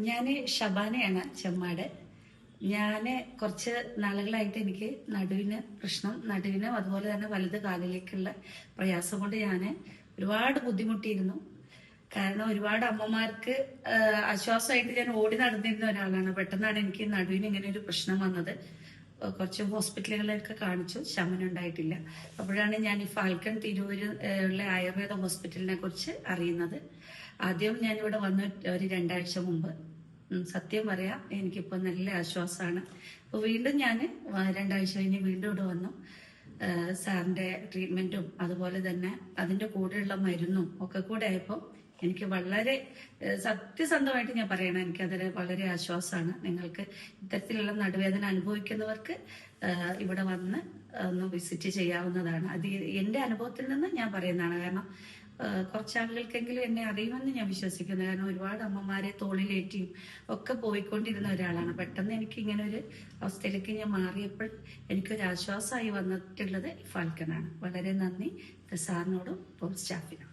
ഞാൻ ഷബാനയാണ് ചെമ്മാട്. ഞാൻ കുറച്ച് നാളുകളായിട്ട് എനിക്ക് നടുവിന് പ്രശ്നം, നടുവിനും അതുപോലെ തന്നെ വലത് കാലിലേക്കുള്ള പ്രയാസം കൊണ്ട് ഞാൻ ഒരുപാട് ബുദ്ധിമുട്ടിയിരുന്നു. കാരണം ഒരുപാട് അമ്മമാർക്ക് ആശ്വാസമായിട്ട് ഞാൻ ഓടി നടന്നിരുന്ന ഒരാളാണ്. പെട്ടെന്നാണ് എനിക്ക് നടുവിന് ഇങ്ങനെ ഒരു പ്രശ്നം വന്നത്. കുറച്ച് ഹോസ്പിറ്റലുകളിലൊക്കെ കാണിച്ചു, ശമനം ഉണ്ടായിട്ടില്ല. അപ്പോഴാണ് ഞാൻ ഈ ഫാൽക്കൺ തിരൂര് ഉള്ള ആയുർവേദ ഹോസ്പിറ്റലിനെ കുറിച്ച് അറിയുന്നത്. ആദ്യം ഞാനിവിടെ വന്ന് ഒരു 2 ആഴ്ച മുമ്പ്. സത്യം പറയാം, എനിക്കിപ്പോൾ നല്ല ആശ്വാസമാണ്. അപ്പോൾ വീണ്ടും ഞാൻ 2 ആഴ്ച കഴിഞ്ഞ് വീണ്ടും ഇവിടെ വന്നു. സാറിന്റെ ട്രീറ്റ്മെന്റും അതുപോലെ തന്നെ അതിന്റെ കൂടെയുള്ള മരുന്നും ഒക്കെ കൂടെ ആയപ്പോൾ എനിക്ക് വളരെ സത്യസന്ധമായിട്ട് ഞാൻ പറയണം, എനിക്കതിൽ വളരെ ആശ്വാസമാണ്. നിങ്ങൾക്ക് ഇത്തരത്തിലുള്ള നടുവേദന അനുഭവിക്കുന്നവർക്ക് ഇവിടെ വന്ന് ഒന്ന് വിസിറ്റ് ചെയ്യാവുന്നതാണ്. അത് എന്റെ അനുഭവത്തിൽ നിന്ന് ഞാൻ പറയുന്നതാണ്. കാരണം കുറച്ചാളുകൾക്കെങ്കിലും എന്നെ അറിയുമെന്ന് ഞാൻ വിശ്വസിക്കുന്നു. കാരണം ഒരുപാട് അമ്മമാരെ തോളിലേറ്റിയും ഒക്കെ പോയിക്കൊണ്ടിരുന്ന ഒരാളാണ്. പെട്ടെന്ന് എനിക്ക് ഇങ്ങനെ ഒരു അവസ്ഥയിലേക്ക് ഞാൻ മാറിയപ്പോൾ എനിക്കൊരു ആശ്വാസമായി വന്നിട്ടുള്ളത് ഫാൽക്കനാണ്. വളരെ നന്ദി സാറിനോടും സ്റ്റാഫിനോടും.